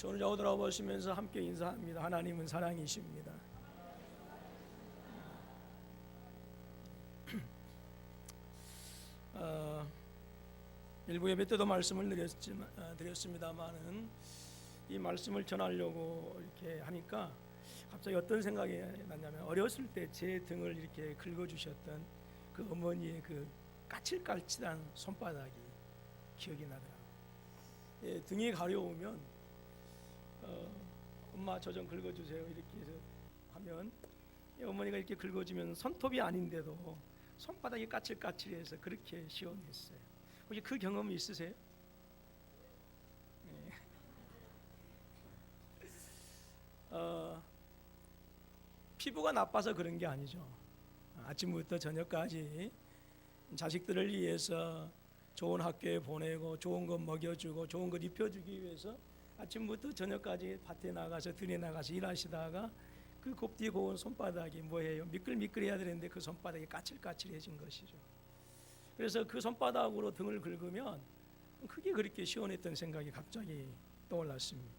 오늘 좌우 돌아보시면서 함께 인사합니다. 하나님은 사랑이십니다. 일부 예배 때도 말씀을 드렸습니다만은 이 말씀을 전하려고 이렇게 하니까 갑자기 어떤 생각이 났냐면, 어렸을 때 제 등을 이렇게 긁어주셨던 그 어머니의 그 까칠까칠한 손바닥이 기억이 나더라고요. 예, 등이 가려우면 엄마 저 좀 긁어주세요 이렇게 해서 하면 어머니가 이렇게 긁어주면 손톱이 아닌데도 손바닥이 까칠까칠해서 그렇게 시원했어요. 혹시 그 경험이 있으세요? 네. 피부가 나빠서 그런 게 아니죠. 아침부터 저녁까지 자식들을 위해서 좋은 학교에 보내고 좋은 것 먹여주고 좋은 것 입혀주기 위해서 아침부터 저녁까지 밭에 나가서 들에 나가서 일하시다가 그 곱디 고운 손바닥이 뭐예요? 미끌미끌해야 되는데 그 손바닥이 까칠까칠해진 것이죠. 그래서 그 손바닥으로 등을 긁으면 그게 그렇게 시원했던 생각이 갑자기 떠올랐습니다.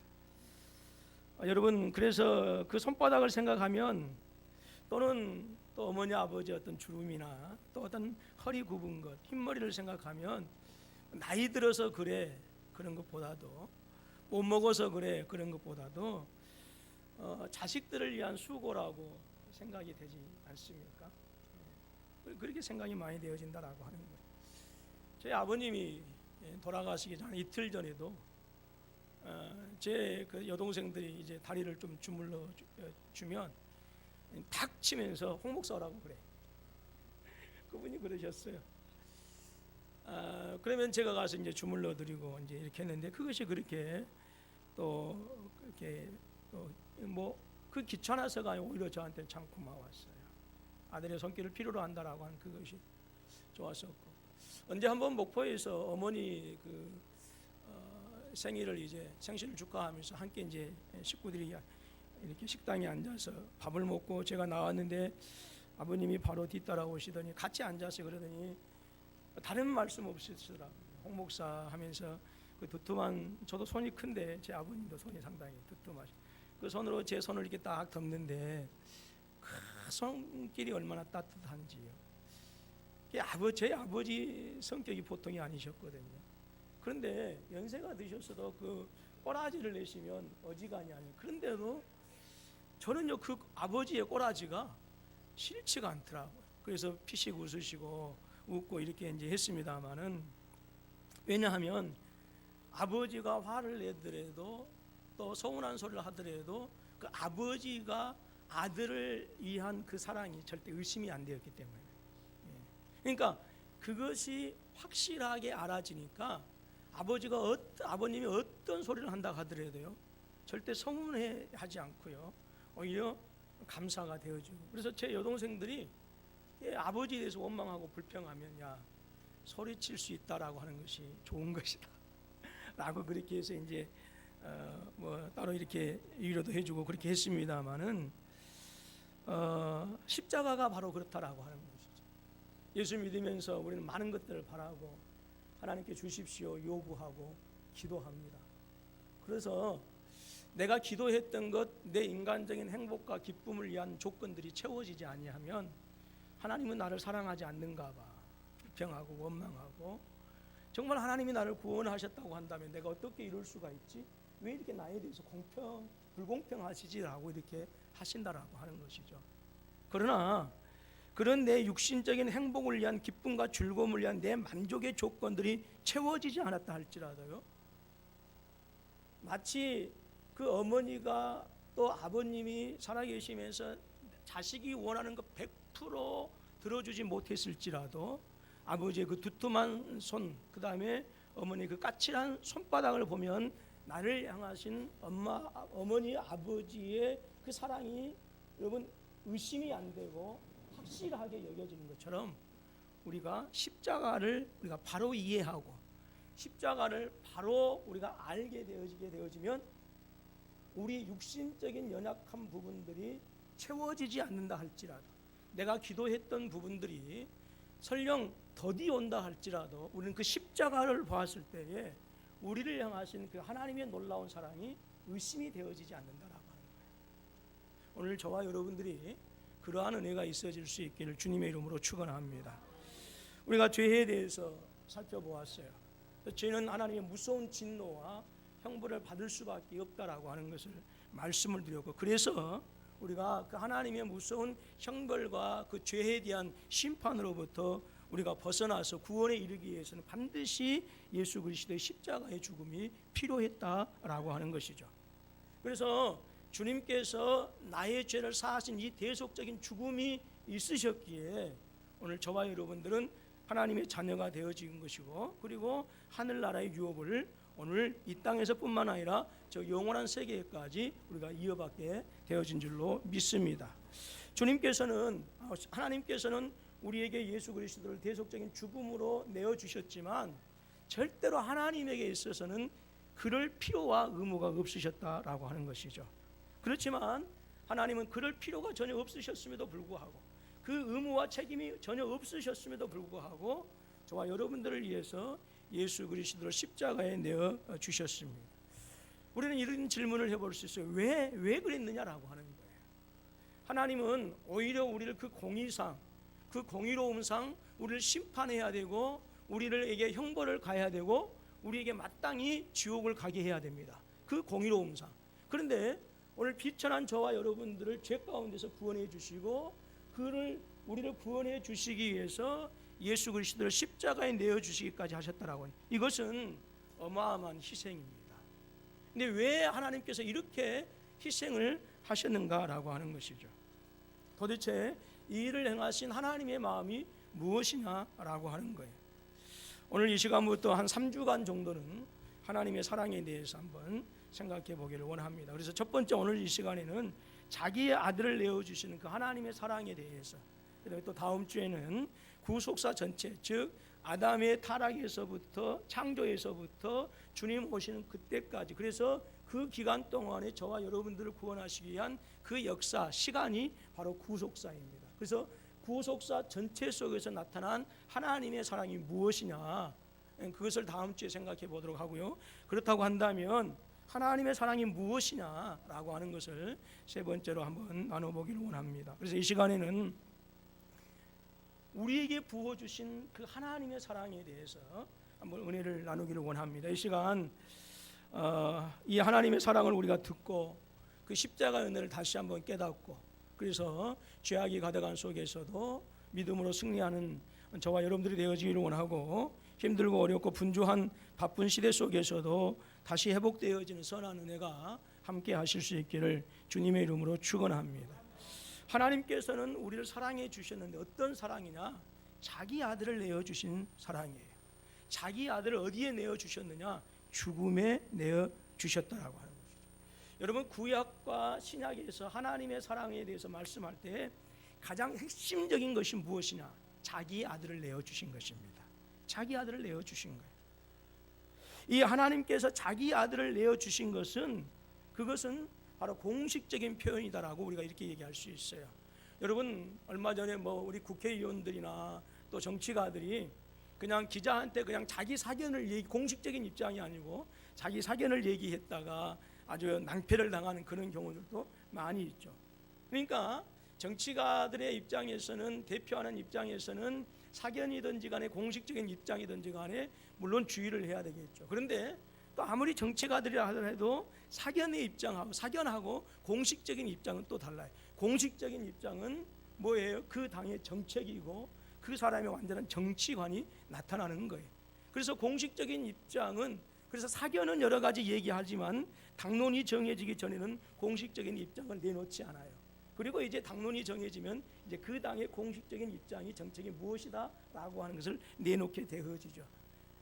여러분, 그래서 그 손바닥을 생각하면 또는 또 어머니 아버지 어떤 주름이나 또 어떤 허리 굽은 것, 흰머리를 생각하면 나이 들어서 그래 그런 것보다도, 못 먹어서 그래 그런 것보다도 자식들을 위한 수고라고 생각이 되지 않습니까? 그렇게 생각이 많이 되어진다라고 하는 거예요. 제 아버님이 돌아가시기 전 이틀 전에도 제 그 여동생들이 이제 다리를 좀 주물러 주면 탁 치면서 홍 목사라고 그래. 그분이 그러셨어요. 그러면 제가 가서 이제 주물러 드리고 이제 이렇게 했는데, 그것이 그렇게 또 그렇게 뭐 그 귀찮아서가 오히려 저한테 참 고마웠어요. 아들의 손길을 필요로 한다라고 하는 그것이 좋았었고, 언제 한번 목포에서 어머니 그 생일을 이제 생신을 축하하면서 함께 이제 식구들이 이렇게 식당에 앉아서 밥을 먹고 제가 나왔는데 아버님이 바로 뒤따라오시더니 같이 앉아서 그러더니 다른 말씀 없으시더라고요. 홍 목사 하면서 그 두툼한, 저도 손이 큰데 제 아버님도 손이 상당히 두툼하시, 그 손으로 제 손을 이렇게 딱 덮는데 그 손길이 얼마나 따뜻한지요. 제 아버지 성격이 보통이 아니셨거든요. 그런데 연세가 드셨어도 그 꼬라지를 내시면 어지간히 아니에요. 그런데도 저는요, 그 아버지의 꼬라지가 싫지가 않더라고요. 그래서 피식 웃으시고 웃고 이렇게 이제 했습니다만은, 왜냐하면 아버지가 화를 내더라도 또 서운한 소리를 하더라도 그 아버지가 아들을 위한 그 사랑이 절대 의심이 안 되었기 때문에, 그러니까 그것이 확실하게 알아지니까 아버님이 어떤 소리를 한다 하더라도요 절대 서운해하지 않고요 오히려 감사가 되어지고, 그래서 제 여동생들이 아버지에 대해서 원망하고 불평하면 야, 소리칠 수 있다라고 하는 것이 좋은 것이다 라고 그렇게 해서 이제 뭐 따로 이렇게 위로도 해주고 그렇게 했습니다만은, 십자가가 바로 그렇다라고 하는 것이죠. 예수 믿으면서 우리는 많은 것들을 바라고 하나님께 주십시오 요구하고 기도합니다. 그래서 내가 기도했던 것, 내 인간적인 행복과 기쁨을 위한 조건들이 채워지지 아니하면 하나님은 나를 사랑하지 않는가 봐 불평하고 원망하고, 정말 하나님이 나를 구원하셨다고 한다면 내가 어떻게 이룰 수가 있지? 왜 이렇게 나에 대해서 불공평하시지라고 이렇게 하신다라고 하는 것이죠. 그러나 그런 내 육신적인 행복을 위한 기쁨과 즐거움을 위한 내 만족의 조건들이 채워지지 않았다 할지라도요, 마치 그 어머니가 또 아버님이 살아계시면서 자식이 원하는 것 100% 들어주지 못했을지라도 아버지의 그 두툼한 손, 그 다음에 어머니 그 까칠한 손바닥을 보면 나를 향하신 어머니 아버지의 그 사랑이 여러분 의심이 안 되고 확실하게 여겨지는 것처럼, 우리가 십자가를 우리가 바로 이해하고 십자가를 바로 우리가 알게 되어지면 우리 육신적인 연약한 부분들이 채워지지 않는다 할지라도, 내가 기도했던 부분들이 설령 더디 온다 할지라도 우리는 그 십자가를 보았을 때에 우리를 향하신 그 하나님의 놀라운 사랑이 의심이 되어지지 않는다라고 하는 거예요. 오늘 저와 여러분들이 그러한 은혜가 있어질 수 있기를 주님의 이름으로 축원합니다. 우리가 죄에 대해서 살펴보았어요. 죄는 하나님의 무서운 진노와 형벌을 받을 수밖에 없다라고 하는 것을 말씀을 드렸고, 그래서 우리가 그 하나님의 무서운 형벌과 그 죄에 대한 심판으로부터 우리가 벗어나서 구원에 이르기 위해서는 반드시 예수 그리스도의 십자가의 죽음이 필요했다라고 하는 것이죠. 그래서 주님께서 나의 죄를 사하신 이 대속적인 죽음이 있으셨기에 오늘 저와 여러분들은 하나님의 자녀가 되어진 것이고, 그리고 하늘나라의 유업을 오늘 이 땅에서뿐만 아니라 저 영원한 세계까지 우리가 이어받게 되어진 줄로 믿습니다. 하나님께서는 우리에게 예수 그리스도를 대속적인 죽음으로 내어주셨지만 절대로 하나님에게 있어서는 그럴 필요와 의무가 없으셨다라고 하는 것이죠. 그렇지만 하나님은 그럴 필요가 전혀 없으셨음에도 불구하고, 그 의무와 책임이 전혀 없으셨음에도 불구하고 저와 여러분들을 위해서 예수 그리스도를 십자가에 내어 주셨습니다. 우리는 이런 질문을 해볼 수 있어요. 왜 그랬느냐라고 하는 거예요. 하나님은 오히려 우리를 그 공의상, 그 공의로움상 우리를 심판해야 되고, 우리에게 형벌을 가해야 되고, 우리에게 마땅히 지옥을 가게 해야 됩니다. 그 공의로움상. 그런데 오늘 비천한 저와 여러분들을 죄 가운데서 구원해 주시고, 우리를 구원해 주시기 위해서 예수 그리스도를 십자가에 내어 주시기까지 하셨다라고 하는, 이것은 어마어마한 희생입니다. 근데 왜 하나님께서 이렇게 희생을 하셨는가라고 하는 것이죠. 도대체 이 일을 행하신 하나님의 마음이 무엇이냐라고 하는 거예요. 오늘 이 시간부터 한 3주간 정도는 하나님의 사랑에 대해서 한번 생각해 보기를 원합니다. 그래서 첫 번째, 오늘 이 시간에는 자기의 아들을 내어주시는 그 하나님의 사랑에 대해서, 그리고 또 다음 주에는 구속사 전체, 즉 아담의 타락에서부터, 창조에서부터 주님 오시는 그때까지, 그래서 그 기간 동안에 저와 여러분들을 구원하시기 위한 그 역사, 시간이 바로 구속사입니다. 그래서 구속사 전체 속에서 나타난 하나님의 사랑이 무엇이냐, 그것을 다음 주에 생각해 보도록 하고요. 그렇다고 한다면 하나님의 사랑이 무엇이냐라고 하는 것을 세 번째로 한번 나눠보기를 원합니다. 그래서 이 시간에는 우리에게 부어주신 그 하나님의 사랑에 대해서 한번 은혜를 나누기를 원합니다. 이 시간 이 하나님의 사랑을 우리가 듣고 그 십자가의 은혜를 다시 한번 깨닫고, 그래서 죄악이 가득한 속에서도 믿음으로 승리하는 저와 여러분들이 되어지기를 원하고, 힘들고 어렵고 분주한 바쁜 시대 속에서도 다시 회복되어지는 선한 은혜가 함께 하실 수 있기를 주님의 이름으로 축원합니다. 하나님께서는 우리를 사랑해 주셨는데 어떤 사랑이냐? 자기 아들을 내어 주신 사랑이에요. 자기 아들을 어디에 내어 주셨느냐? 죽음에 내어 주셨다라고 하는 것이죠. 여러분, 구약과 신약에서 하나님의 사랑에 대해서 말씀할 때 가장 핵심적인 것이 무엇이냐? 자기 아들을 내어 주신 것입니다. 자기 아들을 내어 주신 거예요. 이 하나님께서 자기 아들을 내어 주신 것은, 그것은 바로 공식적인 표현이다라고 우리가 이렇게 얘기할 수 있어요. 여러분, 얼마 전에 우리 국회의원들이나 또 정치가들이 그냥 기자한테 그냥 자기 사견을 공식적인 입장이 아니고 자기 사견을 얘기했다가 아주 낭패를 당하는 그런 경우들도 많이 있죠. 그러니까 정치가들의 입장에서는, 대표하는 입장에서는 사견이든지 간에 공식적인 입장이든지 간에 물론 주의를 해야 되겠죠. 그런데 또 아무리 정치가들이라 하더라도 사견의 입장하고, 사견하고 공식적인 입장은 또 달라요. 공식적인 입장은 뭐예요? 그 당의 정책이고 그 사람의 완전한 정치관이 나타나는 거예요. 그래서 공식적인 입장은, 그래서 사견은 여러 가지 얘기하지만 당론이 정해지기 전에는 공식적인 입장을 내놓지 않아요. 그리고 이제 당론이 정해지면 이제 그 당의 공식적인 입장이, 정책이 무엇이다라고 하는 것을 내놓게 되어지죠.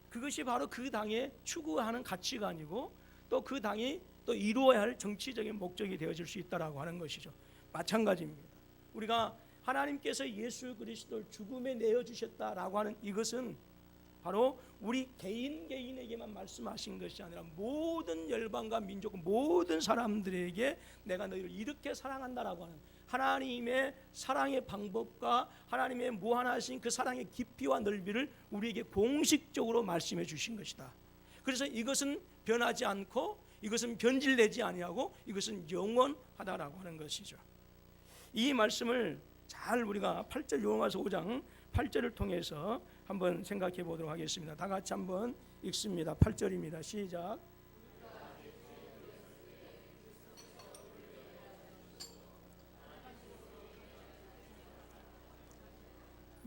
그것이 바로 그 당의 추구하는 가치관이고, 또 그 당이 또 이루어야 할 정치적인 목적이 되어질 수 있다라고 하는 것이죠. 마찬가지입니다. 우리가 하나님께서 예수 그리스도를 죽음에 내어 주셨다라고 하는 이것은 바로 우리 개인에게만 말씀하신 것이 아니라 모든 열방과 민족, 모든 사람들에게 내가 너희를 이렇게 사랑한다라고 하는 하나님의 사랑의 방법과 하나님의 무한하신 그 사랑의 깊이와 넓이를 우리에게 공식적으로 말씀해 주신 것이다. 그래서 이것은 변하지 않고 이것은 변질되지 아니하고 이것은 영원하다라고 하는 것이죠. 이 말씀을 잘 우리가 8절 요한일서 5장 8절을 통해서 한번 생각해 보도록 하겠습니다. 다 같이 한번 읽습니다. 8절입니다. 시작.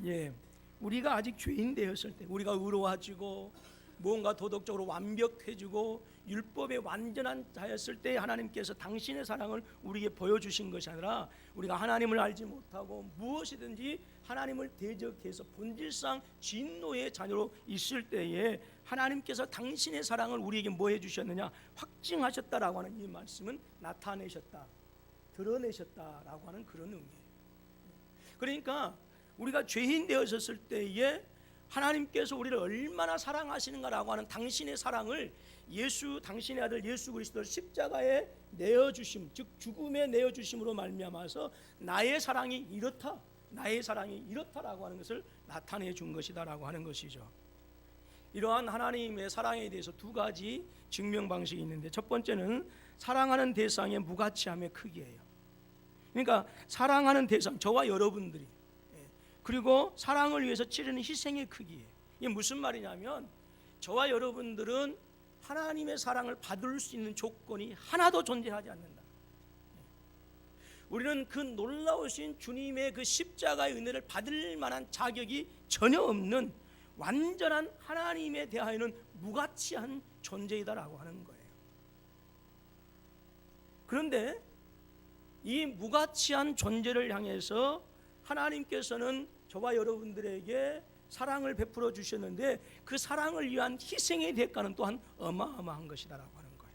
예, 우리가 아직 죄인 되었을 때, 우리가 의로워지고 무언가 도덕적으로 완벽해지고 율법에 완전한 자였을 때 하나님께서 당신의 사랑을 우리에게 보여주신 것이 아니라 우리가 하나님을 알지 못하고 무엇이든지 하나님을 대적해서 본질상 진노의 자녀로 있을 때에 하나님께서 당신의 사랑을 우리에게 뭐 해주셨느냐, 확증하셨다라고 하는 이 말씀은 나타내셨다, 드러내셨다라고 하는 그런 의미예요. 그러니까 우리가 죄인 되었을 때에 하나님께서 우리를 얼마나 사랑하시는가라고 하는 당신의 사랑을 당신의 아들 예수 그리스도를 십자가에 내어주심, 즉 죽음에 내어주심으로 말미암아서 나의 사랑이 이렇다라고 하는 것을 나타내 준 것이다라고 하는 것이죠. 이러한 하나님의 사랑에 대해서 두 가지 증명 방식이 있는데, 첫 번째는 사랑하는 대상의 무가치함의 크기예요. 그러니까 사랑하는 대상, 저와 여러분들이, 그리고 사랑을 위해서 치르는 희생의 크기예요. 이게 무슨 말이냐면, 저와 여러분들은 하나님의 사랑을 받을 수 있는 조건이 하나도 존재하지 않는다. 우리는 그 놀라우신 주님의 그 십자가의 은혜를 받을 만한 자격이 전혀 없는 완전한 하나님에 대하여는 무가치한 존재이다라고 하는 거예요. 그런데 이 무가치한 존재를 향해서 하나님께서는 저와 여러분들에게 사랑을 베풀어 주셨는데, 그 사랑을 위한 희생의 대가는 또한 어마어마한 것이다라고 하는 거예요.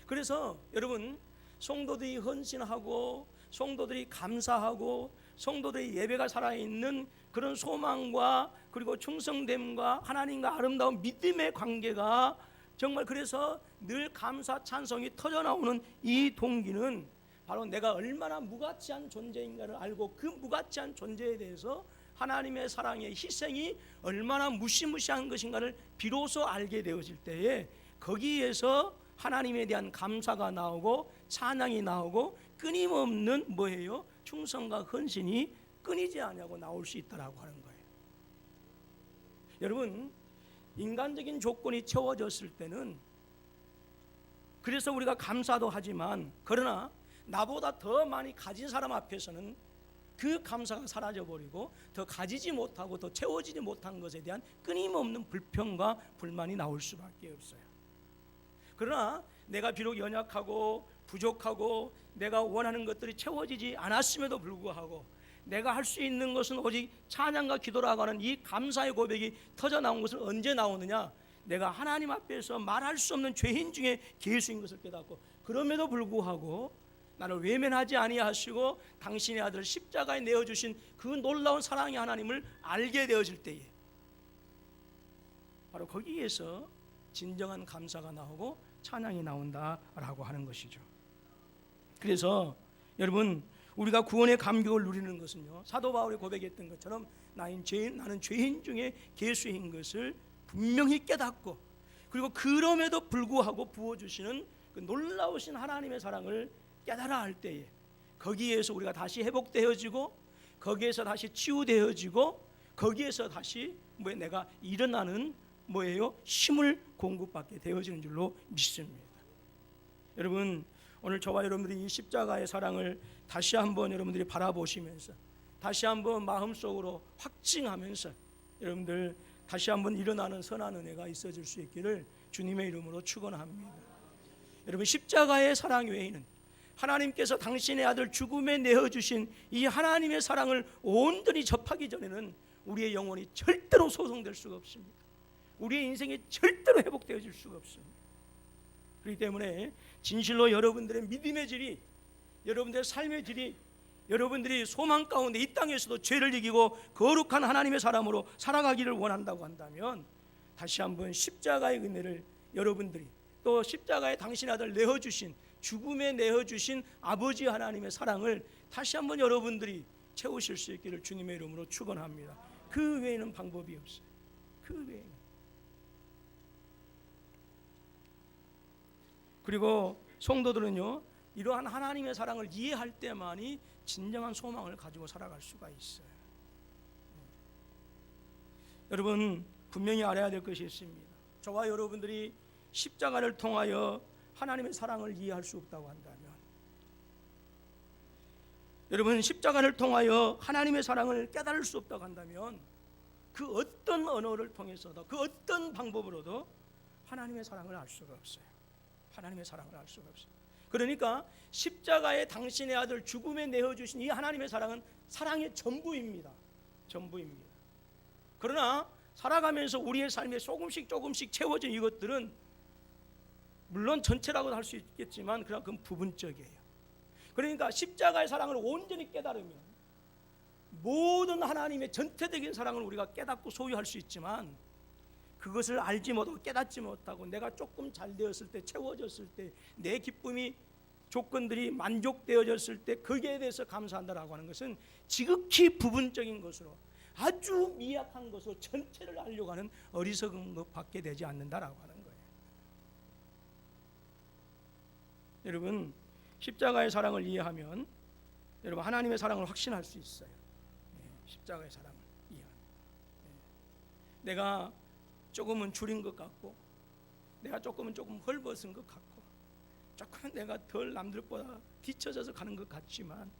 그래서 여러분, 성도들이 헌신하고 성도들이 감사하고 성도들의 예배가 살아있는 그런 소망과 그리고 충성됨과 하나님과 아름다운 믿음의 관계가 정말, 그래서 늘 감사 찬송이 터져나오는 이 동기는 바로 내가 얼마나 무가치한 존재인가를 알고, 그 무가치한 존재에 대해서 하나님의 사랑의 희생이 얼마나 무시무시한 것인가를 비로소 알게 되어질 때에 거기에서 하나님에 대한 감사가 나오고 찬양이 나오고 끊임없는 뭐예요? 충성과 헌신이 끊이지 않냐고 나올 수 있다라고 하는 거예요. 여러분, 인간적인 조건이 채워졌을 때는 그래서 우리가 감사도 하지만, 그러나 나보다 더 많이 가진 사람 앞에서는 그 감사가 사라져버리고 더 가지지 못하고 더 채워지지 못한 것에 대한 끊임없는 불평과 불만이 나올 수밖에 없어요. 그러나 내가 비록 연약하고 부족하고 내가 원하는 것들이 채워지지 않았음에도 불구하고 내가 할 수 있는 것은 오직 찬양과 기도라고 하는 이 감사의 고백이 터져 나온 것은 언제 나오느냐? 내가 하나님 앞에서 말할 수 없는 죄인 중에 괴수인 것을 깨닫고, 그럼에도 불구하고 나를 외면하지 아니하시고 당신의 아들을 십자가에 내어주신 그 놀라운 사랑의 하나님을 알게 되어질 때에 바로 거기에서 진정한 감사가 나오고 찬양이 나온다라고 하는 것이죠. 그래서 여러분, 우리가 구원의 감격을 누리는 것은요, 사도 바울이 고백했던 것처럼 나는 죄인 중에 괴수인 것을 분명히 깨닫고, 그리고 그럼에도 불구하고 부어주시는 그 놀라우신 하나님의 사랑을 깨달아 할 때에 거기에서 우리가 다시 회복되어지고, 거기에서 다시 치유되어지고, 거기에서 다시 내가 일어나는 힘을 공급받게 되어지는 줄로 믿습니다. 여러분, 오늘 저와 여러분들이 이 십자가의 사랑을 다시 한번 여러분들이 바라보시면서 다시 한번 마음속으로 확증하면서 여러분들 다시 한번 일어나는 선한 은혜가 있어질 수 있기를 주님의 이름으로 축원합니다. 여러분, 십자가의 사랑 외에는 하나님께서 당신의 아들 죽음에 내어주신 이 하나님의 사랑을 온전히 접하기 전에는 우리의 영혼이 절대로 소성될 수가 없습니다. 우리의 인생이 절대로 회복되어질 수가 없습니다. 그렇기 때문에 진실로 여러분들의 믿음의 질이, 여러분들의 삶의 질이, 여러분들이 소망 가운데 이 땅에서도 죄를 이기고 거룩한 하나님의 사람으로 살아가기를 원한다고 한다면, 다시 한번 십자가의 은혜를 여러분들이, 또 십자가에 당신의 아들 내어주신, 죽음에 내어주신 아버지 하나님의 사랑을 다시 한번 여러분들이 채우실 수 있기를 주님의 이름으로 축원합니다. 그 외에는 방법이 없어요. 그 외에는. 그리고 성도들은요, 이러한 하나님의 사랑을 이해할 때만이 진정한 소망을 가지고 살아갈 수가 있어요. 여러분, 분명히 알아야 될 것이 있습니다. 저와 여러분들이 십자가를 통하여 하나님의 사랑을 이해할 수 없다고 한다면, 여러분, 십자가를 통하여 하나님의 사랑을 깨달을 수 없다고 한다면, 그 어떤 언어를 통해서도, 그 어떤 방법으로도 하나님의 사랑을 알 수가 없어요. 하나님의 사랑을 알 수가 없어요. 그러니까 십자가에 당신의 아들 죽음에 내어주신 이 하나님의 사랑은 사랑의 전부입니다. 전부입니다. 그러나 살아가면서 우리의 삶에 조금씩 채워진 이것들은 물론 전체라고도 할 수 있겠지만 그건 부분적이에요. 그러니까 십자가의 사랑을 온전히 깨달으면 모든 하나님의 전체적인 사랑을 우리가 깨닫고 소유할 수 있지만, 그것을 알지 못하고 깨닫지 못하고 내가 조금 잘 되었을 때, 채워졌을 때, 내 기쁨이 조건들이 만족되어졌을 때 거기에 대해서 감사한다라고 하는 것은 지극히 부분적인 것으로, 아주 미약한 것으로 전체를 알려고 하는 어리석은 것밖에 되지 않는다라고 하는 거예요. 여러분, 십자가의 사랑을 이해하면 여러분 하나님의 사랑을 확신할 수 있어요. 십자가의 사랑을 이해하면 내가 조금은 줄인 것 같고, 내가 조금 헐벗은 것 같고, 조금은 내가 덜 남들보다 뒤처져서 가는 것 같지만,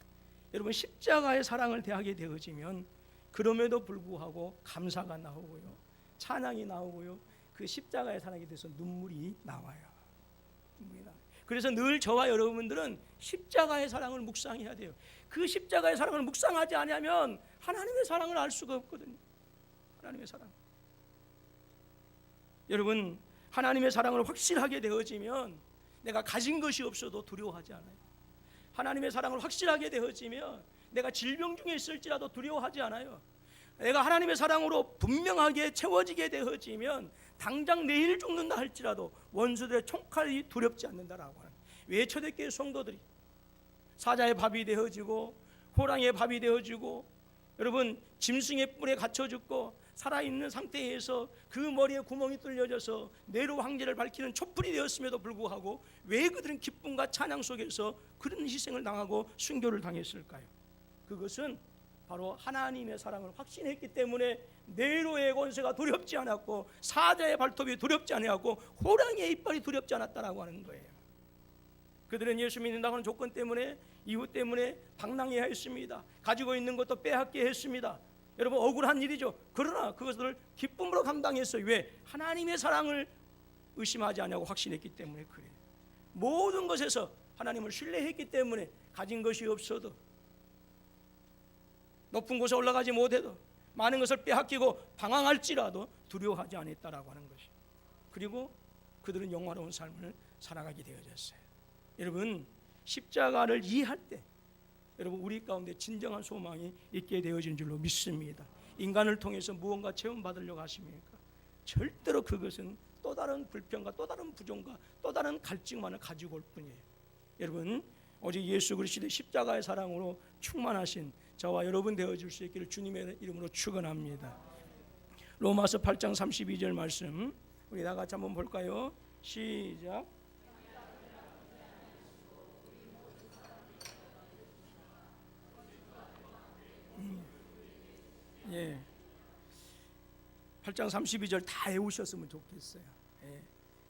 여러분 십자가의 사랑을 대하게 되어지면 그럼에도 불구하고 감사가 나오고요, 찬양이 나오고요, 그 십자가의 사랑에 대해서 눈물이 나와요. 눈물이 나와요. 그래서 늘 저와 여러분들은 십자가의 사랑을 묵상해야 돼요. 그 십자가의 사랑을 묵상하지 않으면 하나님의 사랑을 알 수가 없거든요. 하나님의 사랑. 여러분, 하나님의 사랑을 확실하게 되어지면 내가 가진 것이 없어도 두려워하지 않아요. 하나님의 사랑을 확실하게 되어지면 내가 질병 중에 있을지라도 두려워하지 않아요. 내가 하나님의 사랑으로 분명하게 채워지게 되어지면 당장 내일 죽는다 할지라도 원수들의 총칼이 두렵지 않는다라고 하는, 왜 초대교회 성도들이 사자의 밥이 되어지고 호랑이의 밥이 되어지고, 여러분 짐승의 뿔에 갇혀 죽고 살아있는 상태에서 그 머리에 구멍이 뚫려져서 네로 황제를 밝히는 촛불이 되었음에도 불구하고 왜 그들은 기쁨과 찬양 속에서 그런 희생을 당하고 순교를 당했을까요? 그것은 바로 하나님의 사랑을 확신했기 때문에 네로의 권세가 두렵지 않았고, 사자의 발톱이 두렵지 않았고, 호랑이의 이빨이 두렵지 않았다라고 하는 거예요. 그들은 예수 믿는다고 하는 조건 때문에, 이유 때문에 방랑해야 했습니다. 가지고 있는 것도 빼앗게 했습니다. 여러분 억울한 일이죠. 그러나 그것을 기쁨으로 감당했어요. 왜? 하나님의 사랑을 의심하지 않냐고 확신했기 때문에 그래요. 모든 것에서 하나님을 신뢰했기 때문에 가진 것이 없어도, 높은 곳에 올라가지 못해도, 많은 것을 빼앗기고 방황할지라도 두려워하지 않았다라고 하는 것이. 그리고 그들은 영화로운 삶을 살아가게 되어졌어요. 여러분, 십자가를 이해할 때 여러분 우리 가운데 진정한 소망이 있게 되어진 줄로 믿습니다. 인간을 통해서 무언가 체험받으려고 하십니까? 절대로 그것은 또 다른 불평과 또 다른 부정과 또 다른 갈증만을 가지고 올 뿐이에요. 여러분, 오직 예수 그리스도의 십자가의 사랑으로 충만하신 저와 여러분 되어줄 수 있기를 주님의 이름으로 축원합니다. 로마서 8장 32절 말씀 우리 다 같이 한번 볼까요? 시작. 예, 8장 32절 다 외우셨으면 좋겠어요. 예.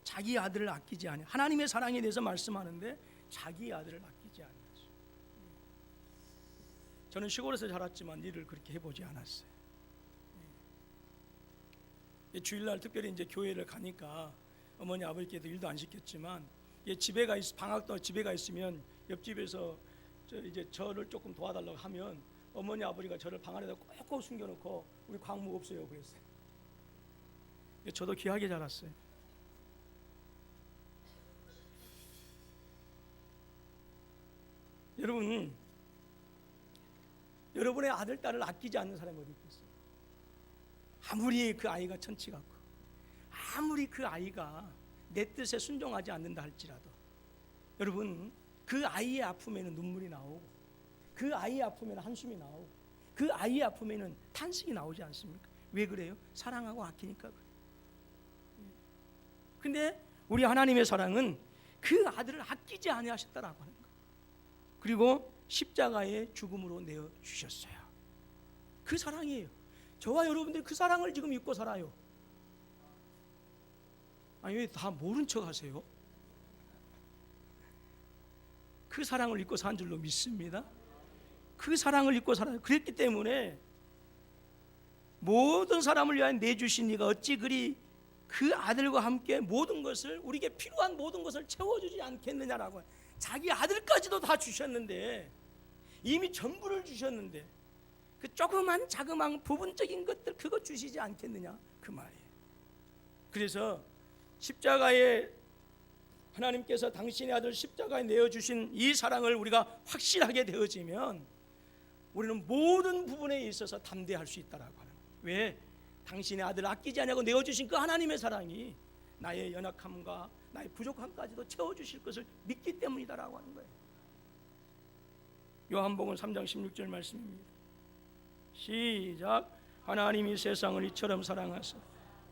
자기 아들을 아끼지 않아. 하나님의 사랑에 대해서 말씀하는데 자기 아들을 아끼지 않았어요. 저는 시골에서 자랐지만 일을 그렇게 해보지 않았어요. 예. 주일날 특별히 이제 교회를 가니까 어머니 아버지께도 일도 안 시켰지만, 예, 방학도 집에 가 있으면 옆집에서 이제 저를 조금 도와달라고 하면 어머니 아버지가 저를 방 안에다 꼭 숨겨놓고 우리 광무 없어요 그랬어요. 저도 귀하게 자랐어요. 여러분, 여러분의 아들 딸을 아끼지 않는 사람이 어디 있겠어요? 아무리 그 아이가 천치 같고, 아무리 그 아이가 내 뜻에 순종하지 않는다 할지라도, 여러분 그 아이의 아픔에는 눈물이 나오고, 그 아이의 아픔에는 한숨이 나오고, 그 아이의 아픔에는 탄식이 나오지 않습니까? 왜 그래요? 사랑하고 아끼니까 그래요. 근데 우리 하나님의 사랑은 그 아들을 아끼지 아니하셨다라고 하는 거예요. 그리고 십자가의 죽음으로 내어 주셨어요. 그 사랑이에요. 저와 여러분들이 그 사랑을 지금 잊고 살아요. 아니 왜 다 모른 척 하세요? 그 사랑을 잊고 산 줄로 믿습니다. 그 사랑을 잊고 살아요. 그랬기 때문에 모든 사람을 위하여 내주신 이가 어찌 그리 그 아들과 함께 모든 것을, 우리에게 필요한 모든 것을 채워주지 않겠느냐라고. 자기 아들까지도 다 주셨는데, 이미 전부를 주셨는데 그 조그만 자그마한 부분적인 것들 그거 주시지 않겠느냐 그 말이에요. 그래서 십자가에 하나님께서 당신의 아들 십자가에 내어주신 이 사랑을 우리가 확실하게 되어지면 우리는 모든 부분에 있어서 담대할 수 있다라고 하는 거예요. 왜? 당신의 아들을 아끼지 않냐고 내어주신 그 하나님의 사랑이 나의 연약함과 나의 부족함까지도 채워주실 것을 믿기 때문이다라고 하는 거예요. 요한복음 3장 16절 말씀입니다. 시작. 하나님이 세상을 이처럼 사랑하사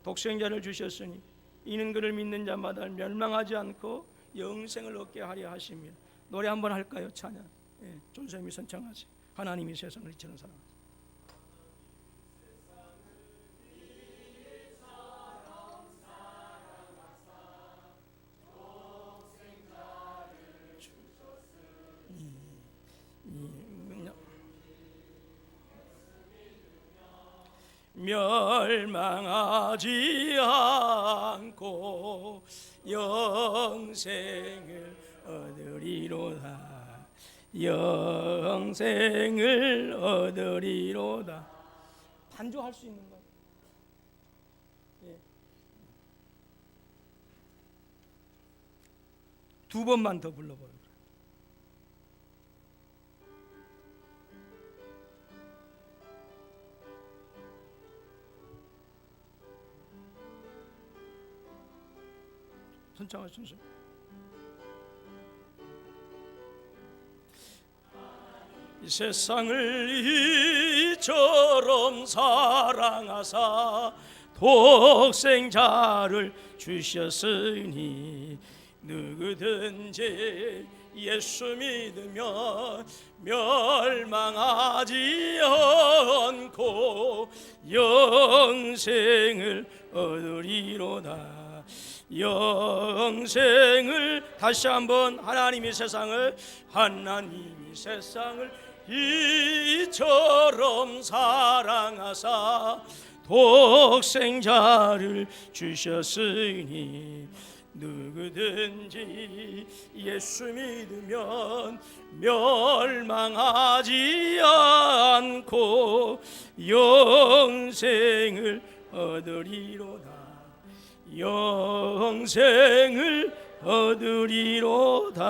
독생자를 주셨으니 이는 그를 믿는 자마다 멸망하지 않고 영생을 얻게 하려 하심이라. 노래 한번 할까요? 찬양. 존쌤이 선창하세요. 하나님이 세상을 이처럼 사랑하사. 멸망하지 않고 영생을 얻으리로다. 영생을 얻으리로다. 반주할 수 있는 거예요. 두 번만 더 불러보세요. 선창하십시오. 이 세상을 이처럼 사랑하사 독생자를 주셨으니 누구든지 예수 믿으면 멸망하지 않고 영생을 얻으리로다. 영생을, 다시 한번, 하나님이 세상을 이처럼 사랑하사 독생자를 주셨으니 누구든지 예수 믿으면 멸망하지 않고 영생을 얻으리로다. 영생을 얻으리로다.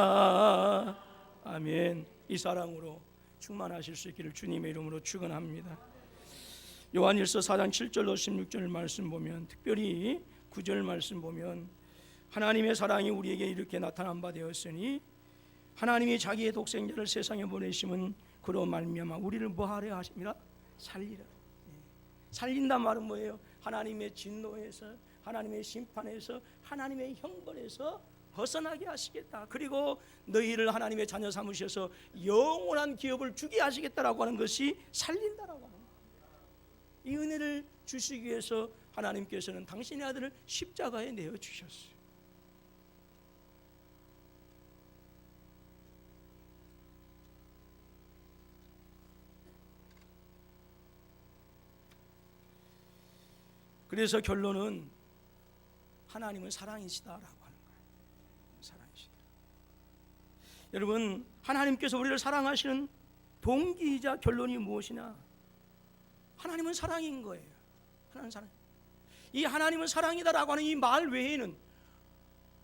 아멘. 이 사랑으로 충만하실 수 있기를 주님의 이름으로 축원합니다. 요한일서 4장 7절로 16절 말씀 보면, 특별히 9절 말씀 보면, 하나님의 사랑이 우리에게 이렇게 나타난 바 되었으니 하나님이 자기의 독생자를 세상에 보내심은 그로 말미암아 우리를 뭐하려 하심이라? 살리라. 살린단 말은 뭐예요? 하나님의 진노에서, 하나님의 심판에서, 하나님의 형벌에서 벗어나게 하시겠다. 그리고 너희를 하나님의 자녀 삼으셔서 영원한 기업을 주게 하시겠다라고 하는 것이 살린다라고 하는 거예요. 이 은혜를 주시기 위해서 하나님께서는 당신의 아들을 십자가에 내어 주셨어요. 그래서 결론은 하나님은 사랑이시다라고 하는 거예요. 사랑이시다. 여러분, 하나님께서 우리를 사랑하시는 동기이자 결론이 무엇이냐? 하나님은 사랑인 거예요. 하나님은 사랑. 이 하나님은 사랑이다라고 하는 이 말 외에는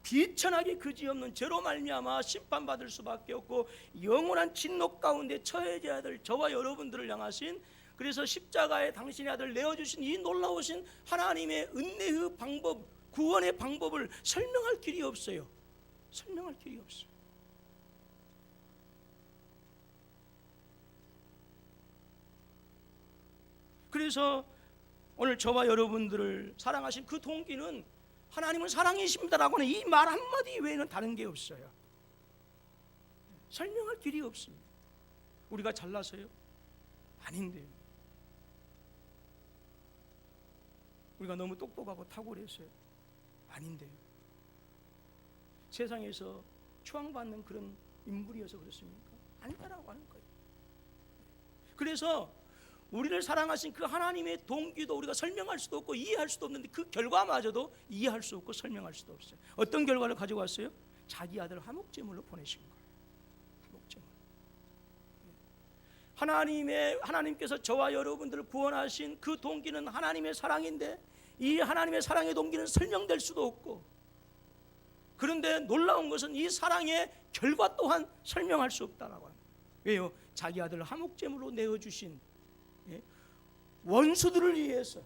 비천하게 그지없는 죄로 말미암아 심판받을 수밖에 없고 영원한 진노 가운데 처해져야 될 저와 여러분들을 향하신, 그래서 십자가에 당신의 아들 내어주신 이 놀라우신 하나님의 은혜의 방법, 구원의 방법을 설명할 길이 없어요. 설명할 길이 없어요. 그래서 오늘 저와 여러분들을 사랑하신 그 동기는 하나님은 사랑이십니다라고 하는 이 말 한마디 외에는 다른 게 없어요. 설명할 길이 없습니다. 우리가 잘나서요? 아닌데요. 우리가 너무 똑똑하고 탁월해서요? 아닌데요. 세상에서 추앙받는 그런 인물이어서 그렇습니까? 아니다라고 하는 거예요. 그래서 우리를 사랑하신 그 하나님의 동기도 우리가 설명할 수도 없고 이해할 수도 없는데 그 결과마저도 이해할 수 없고 설명할 수도 없어요. 어떤 결과를 가지고 왔어요? 자기 아들 화목제물로 보내신 거예요. 하나님께서 저와 여러분들을 구원하신 그 동기는 하나님의 사랑인데 이 하나님의 사랑의 동기는 설명될 수도 없고, 그런데 놀라운 것은 이 사랑의 결과 또한 설명할 수 없다라고 합니다. 왜요? 자기 아들을 화목제물로 내어주신 원수들을 위해서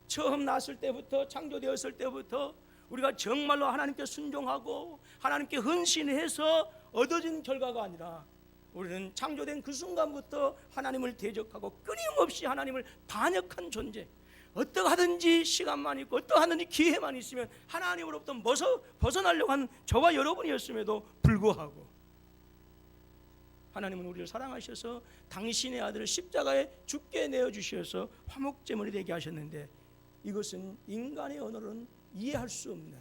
처음 났을 때부터 창조되었을 때부터 우리가 정말로 하나님께 순종하고 하나님께 헌신해서 얻어진 결과가 아니라 우리는 창조된 그 순간부터 하나님을 대적하고 끊임없이 하나님을 반역한 존재, 어떠하든지 시간만 있고 어떠하든지 기회만 있으면 하나님으로부터 벗어나려고 한 저와 여러분이었음에도 불구하고 하나님은 우리를 사랑하셔서 당신의 아들을 십자가에 죽게 내어주셔서 화목제물이 되게 하셨는데, 이것은 인간의 언어로는 이해할 수 없는,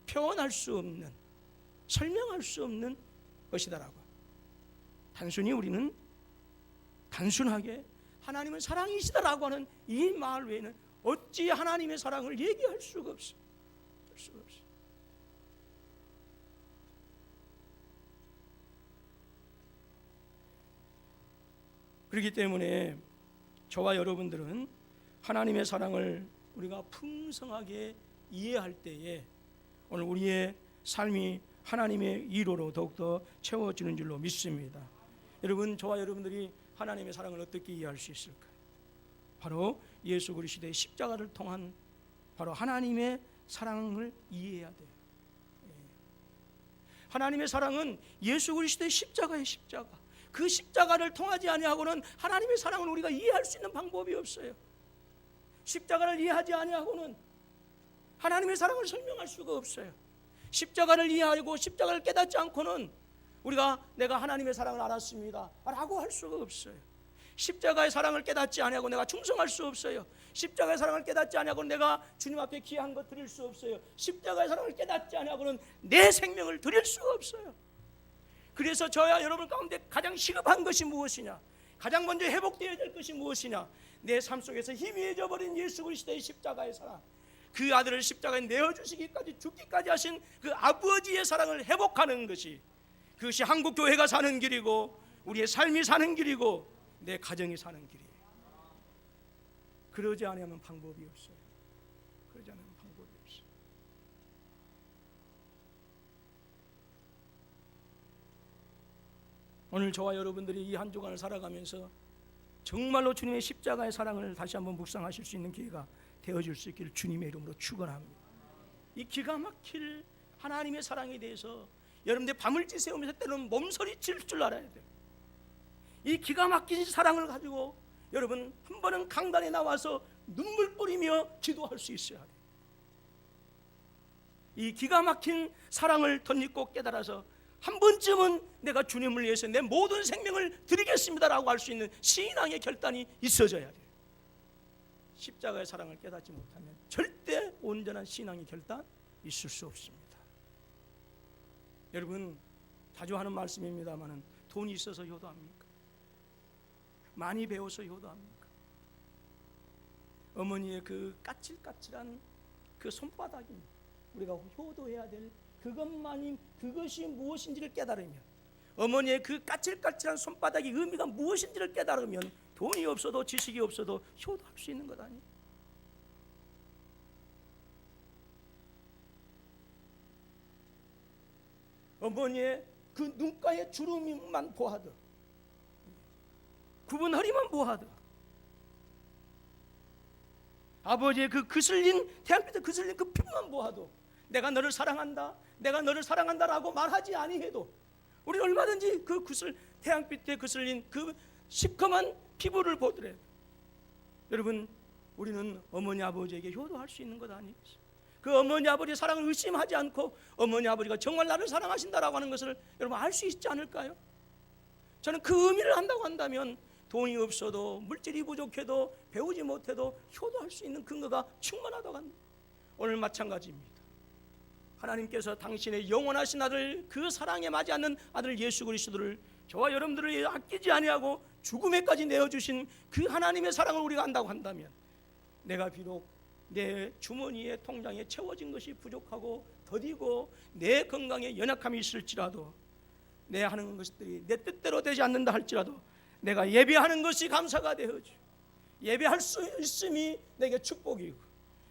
표현할 수 없는, 설명할 수 없는 것이다라고. 단순히 우리는 단순하게 하나님은 사랑이시다라고 하는 이 말 외에는 어찌 하나님의 사랑을 얘기할 수가 없어요. 할 수가 없어요. 그렇기 때문에 저와 여러분들은 하나님의 사랑을 우리가 풍성하게 이해할 때에 오늘 우리의 삶이 하나님의 위로로 더욱더 채워지는 줄로 믿습니다. 여러분, 저와 여러분들이 하나님의 사랑을 어떻게 이해할 수 있을까요? 바로 예수 그리스도의 십자가를 통한 바로 하나님의 사랑을 이해해야 돼요. 하나님의 사랑은 예수 그리스도의 십자가의 십자가, 그 십자가를 통하지 아니하고는 하나님의 사랑을 우리가 이해할 수 있는 방법이 없어요. 십자가를 이해하지 아니하고는 하나님의 사랑을 설명할 수가 없어요. 십자가를 이해하고 십자가를 깨닫지 않고는 우리가 내가 하나님의 사랑을 알았습니다 라고 할 수가 없어요. 십자가의 사랑을 깨닫지 아니하고 내가 충성할 수 없어요. 십자가의 사랑을 깨닫지 아니하고 내가 주님 앞에 귀한 것 드릴 수 없어요. 십자가의 사랑을 깨닫지 아니하고는 내 생명을 드릴 수가 없어요. 그래서 저와 여러분 가운데 가장 시급한 것이 무엇이냐, 가장 먼저 회복되어야 될 것이 무엇이냐, 내 삶 속에서 희미해져 버린 예수 그리스도의 십자가의 사랑, 그 아들을 십자가에 내어주시기까지 죽기까지 하신 그 아버지의 사랑을 회복하는 것이, 그것이 한국교회가 사는 길이고 우리의 삶이 사는 길이고 내 가정이 사는 길이에요. 그러지 않으면 방법이 없어요. 그러지 않으면 방법이 없어요. 오늘 저와 여러분들이 이 한 주간을 살아가면서 정말로 주님의 십자가의 사랑을 다시 한번 묵상하실 수 있는 기회가 되어줄 수 있기를 주님의 이름으로 축원합니다. 이 기가 막힐 하나님의 사랑에 대해서 여러분들 밤을 지새우면서 때로는 몸서리칠 줄 알아야 돼요. 이 기가 막힌 사랑을 가지고 여러분 한 번은 강단에 나와서 눈물 뿌리며 기도할 수 있어야 돼요. 이 기가 막힌 사랑을 덧입고 깨달아서 한 번쯤은 내가 주님을 위해서 내 모든 생명을 드리겠습니다라고 할 수 있는 신앙의 결단이 있어져야 돼요. 십자가의 사랑을 깨닫지 못하면 절대 온전한 신앙의 결단 있을 수 없습니다. 여러분, 자주 하는 말씀입니다만은 돈이 있어서 효도합니까? 많이 배워서 효도합니까? 어머니의 그 까칠까칠한 그 손바닥이 우리가 효도해야 될 그것만이, 그것이 무엇인지를 깨달으면, 어머니의 그 까칠까칠한 손바닥의 의미가 무엇인지를 깨달으면 돈이 없어도 지식이 없어도 효도할 수 있는 것 아니에요? 어머니의 그 눈가의 주름만 보아도, 굽은 허리만 보아도, 아버지의 그 그슬린 태양빛에 그슬린 그 피부만 보아도 내가 너를 사랑한다, 내가 너를 사랑한다라고 말하지 아니해도 우리 얼마든지 그 태양빛에 그슬린 그 시커먼 피부를 보더라도 여러분, 우리는 어머니 아버지에게 효도할 수 있는 것 아니겠어요? 그 어머니 아버지의 사랑을 의심하지 않고 어머니 아버지가 정말 나를 사랑하신다라고 하는 것을 여러분 알 수 있지 않을까요? 저는 그 의미를 한다고 한다면 돈이 없어도 물질이 부족해도 배우지 못해도 효도할 수 있는 근거가 충분하다고 합니다. 오늘 마찬가지입니다. 하나님께서 당신의 영원하신 아들, 그 사랑에 맞지 않는 아들 예수 그리스도를 저와 여러분들을 아끼지 아니하고 죽음에까지 내어주신 그 하나님의 사랑을 우리가 안다고 한다면, 내가 비록 내 주머니에 통장에 채워진 것이 부족하고 더디고 내 건강에 연약함이 있을지라도, 내 하는 것들이 내 뜻대로 되지 않는다 할지라도 내가 예배하는 것이 감사가 되어져. 예배할 수 있음이 내게 축복이고,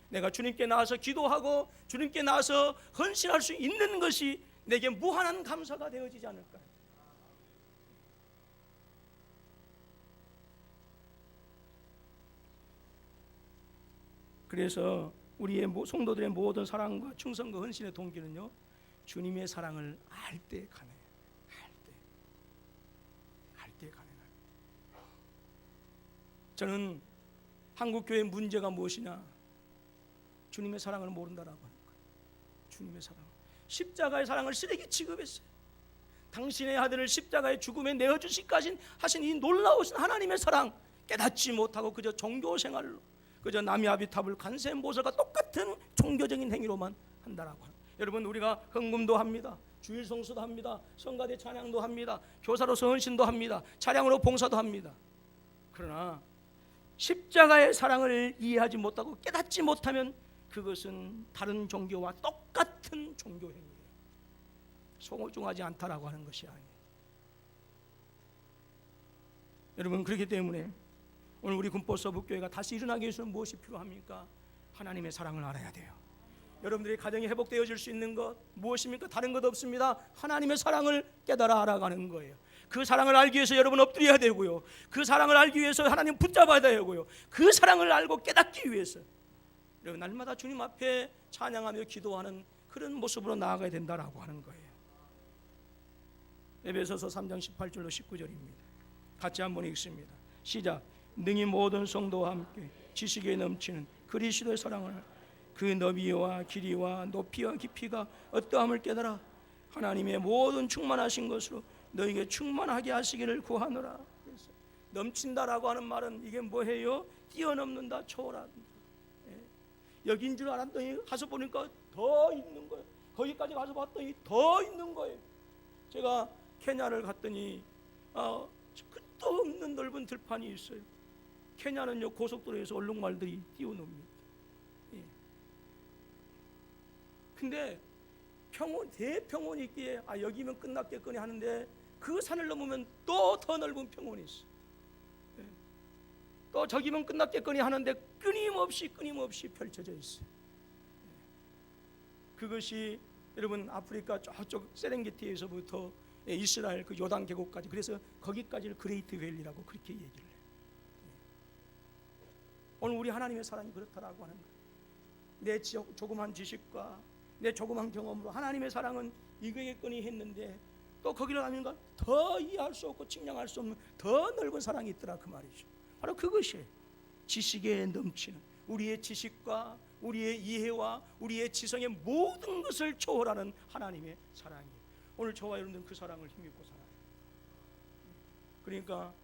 내가 주님께 나와서 기도하고 주님께 나와서 헌신할 수 있는 것이 내게 무한한 감사가 되어지지 않을까. 그래서 우리의 성도들의 모든 사랑과 충성과 헌신의 동기는요, 주님의 사랑을 알 때 가능해요. 알 때 가능합니다. 저는 한국교회의 문제가 무엇이냐, 주님의 사랑을 모른다라고 하는 거예요. 주님의 사랑, 십자가의 사랑을 쓰레기 취급했어요. 당신의 아들을 십자가의 죽음에 내어주시기까지 하신 이 놀라우신 하나님의 사랑 깨닫지 못하고 그저 종교생활로, 그저 남의 아비탑을 간세모설과 똑같은 종교적인 행위로만 한다라고 합니다. 여러분, 우리가 헌금도 합니다. 주일 성수도 합니다. 성가대 찬양도 합니다. 교사로서 헌신도 합니다. 차량으로 봉사도 합니다. 그러나 십자가의 사랑을 이해하지 못하고 깨닫지 못하면 그것은 다른 종교와 똑같은 종교 행위예요. 소중하지 않다라고 하는 것이 아니에요. 여러분, 그렇기 때문에 오늘 우리 군포서북교회가 다시 일어나기 위해서는 무엇이 필요합니까? 하나님의 사랑을 알아야 돼요. 여러분들의 가정이 회복되어질 수 있는 것 무엇입니까? 다른 것 없습니다. 하나님의 사랑을 깨달아 알아가는 거예요. 그 사랑을 알기 위해서 여러분 엎드려야 되고요, 그 사랑을 알기 위해서 하나님 붙잡아야 되고요, 그 사랑을 알고 깨닫기 위해서 여러분 날마다 주님 앞에 찬양하며 기도하는 그런 모습으로 나아가야 된다라고 하는 거예요. 에베소서 3장 18절로 19절입니다. 같이 한번 읽습니다. 시작. 능히 모든 성도와 함께 지식에 넘치는 그리스도의 사랑을, 그 너비와 길이와 높이와 깊이가 어떠함을 깨달아 하나님의 모든 충만하신 것으로 너에게 충만하게 하시기를 구하노라. 그래서 넘친다라고 하는 말은 이게 뭐예요? 뛰어넘는다, 초월한다. 여기인 줄 알았더니 가서 보니까 더 있는 거예요. 거기까지 가서 봤더니 더 있는 거예요. 제가 케냐를 갔더니 끝도 없는 넓은 들판이 있어요. 케냐는요, 고속도로에서 얼룩말들이 뛰어놉니다. 근데 대평원이 있기에 여기면 끝났겠거니 하는데 그 산을 넘으면 또 더 넓은 평원이 있어. 또 저기면 끝났겠거니 하는데 끊임없이 펼쳐져 있어. 그것이 여러분 아프리카 저쪽 세렝게티에서부터 이스라엘 그 요단 계곡까지, 그래서 거기까지를 그레이트 밸리라고 그렇게 얘기를 해요. 오늘 우리 하나님의 사랑이 그렇다라고 하는 거예요. 내 조그만 지식과 내 조그만 경험으로 하나님의 사랑은 이거겠거니 했는데 또 거기를 가면 더 이해할 수 없고 측량할 수 없는 더 넓은 사랑이 있더라, 그 말이죠. 바로 그것이 지식에 넘치는, 우리의 지식과 우리의 이해와 우리의 지성의 모든 것을 초월하는 하나님의 사랑이에요. 오늘 저와 여러분들은 그 사랑을 힘입고 살아요. 그러니까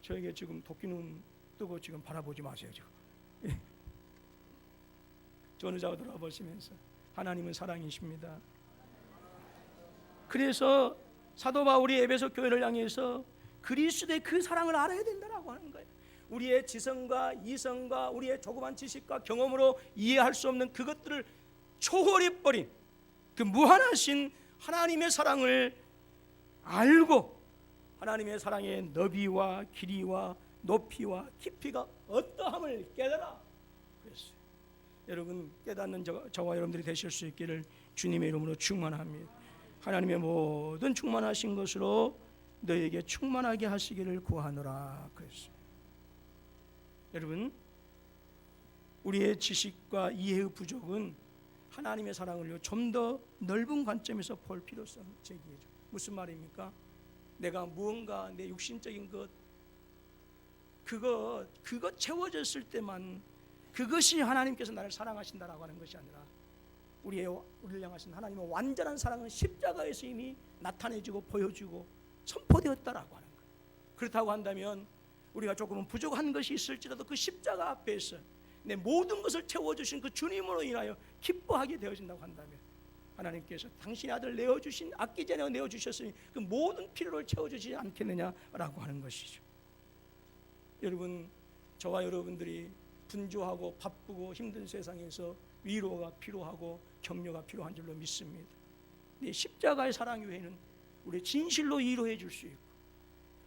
저에게 지금 도끼눈 뜨고 지금 바라보지 마세요. 지금 전우자가 돌아보시면서 하나님은 사랑이십니다. 그래서 사도 바울이 에베소 교회를 향해서 그리스도의 그 사랑을 알아야 된다라고 하는 거예요. 우리의 지성과 이성과 우리의 조그만 지식과 경험으로 이해할 수 없는 그것들을 초월해버린 그 무한하신 하나님의 사랑을 알고 하나님의 사랑의 너비와 길이와 높이와 깊이가 어떠함을 깨달아 그랬어요. 여러분 깨닫는 저와 여러분들이 되실 수 있기를 주님의 이름으로 축원합니다. 하나님의 모든 충만하신 것으로 너에게 충만하게 하시기를 구하노라 그랬어요. 여러분, 우리의 지식과 이해의 부족은 하나님의 사랑을 좀 더 넓은 관점에서 볼 필요성을 제기해줘. 무슨 말입니까? 내가 무언가 내 육신적인 것 그거 채워졌을 때만 그것이 하나님께서 나를 사랑하신다라고 하는 것이 아니라 우리를 향하신 하나님의 완전한 사랑은 십자가에서 이미 나타내지고 보여지고 선포되었다라고 하는 거예요. 그렇다고 한다면 우리가 조금은 부족한 것이 있을지라도 그 십자가 앞에서 내 모든 것을 채워주신 그 주님으로 인하여 기뻐하게 되어진다고 한다면 하나님께서 당신의 아들 내어주신 아끼지 않아 내어주셨으니 그 모든 필요를 채워주지 않겠느냐라고 하는 것이죠. 여러분, 저와 여러분들이 분주하고 바쁘고 힘든 세상에서 위로가 필요하고 격려가 필요한 줄로 믿습니다. 십자가의 사랑 외에는 우리 진실로 위로해 줄 수 있고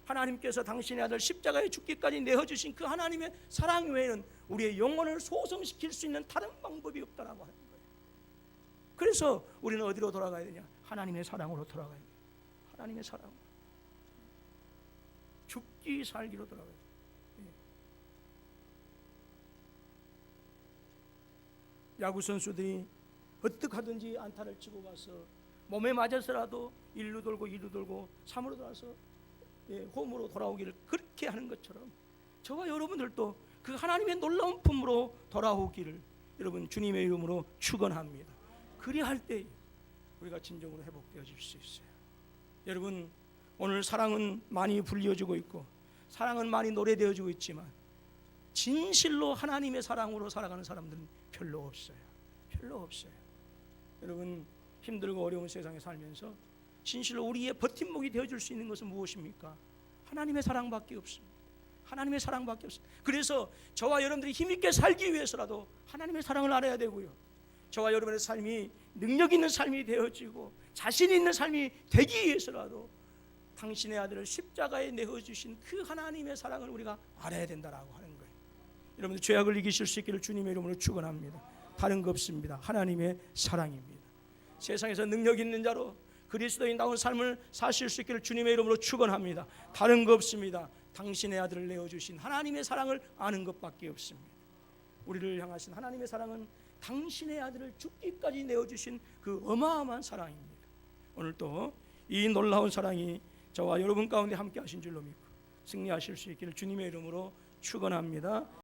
하나님께서 당신의 아들 십자가에 죽기까지 내어주신 그 하나님의 사랑 외에는 우리의 영혼을 소성시킬 수 있는 다른 방법이 없다라고 하는 거예요. 그래서 우리는 어디로 돌아가야 되냐? 하나님의 사랑으로 돌아가야 돼요. 하나님의 사랑, 죽기 살기로 돌아가야 돼요. 야구 선수들이 어떻게 하든지 안타를 치고 가서 몸에 맞아서라도 1루 돌고 2루 돌고 3루로 돌아서 홈으로 돌아오기를 그렇게 하는 것처럼 저와 여러분들도 그 하나님의 놀라운 품으로 돌아오기를 여러분 주님의 이름으로 축원합니다. 그리할 때 우리가 진정으로 회복되어질 수 있어요. 여러분, 오늘 사랑은 많이 불려지고 있고 사랑은 많이 노래되어지고 있지만 진실로 하나님의 사랑으로 살아가는 사람들은 별로 없어요. 별로 없어요. 여러분, 힘들고 어려운 세상에 살면서 진실로 우리의 버팀목이 되어줄 수 있는 것은 무엇입니까? 하나님의 사랑밖에 없습니다. 하나님의 사랑밖에 없습니다. 그래서 저와 여러분들이 힘있게 살기 위해서라도 하나님의 사랑을 알아야 되고요, 저와 여러분의 삶이 능력 있는 삶이 되어지고 자신 있는 삶이 되기 위해서라도 당신의 아들을 십자가에 내어주신 그 하나님의 사랑을 우리가 알아야 된다라고 하는 거예요. 여러분들 죄악을 이기실 수 있기를 주님의 이름으로 축원합니다. 다른 거 없습니다. 하나님의 사랑입니다. 세상에서 능력 있는 자로 그리스도인다운 삶을 사실 수 있기를 주님의 이름으로 축원합니다. 다른 거 없습니다. 당신의 아들을 내어주신 하나님의 사랑을 아는 것밖에 없습니다. 우리를 향하신 하나님의 사랑은 당신의 아들을 죽기까지 내어주신 그 어마어마한 사랑입니다. 오늘 또 이 놀라운 사랑이 저와 여러분 가운데 함께 하신 줄로 믿고 승리하실 수 있기를 주님의 이름으로 축원합니다.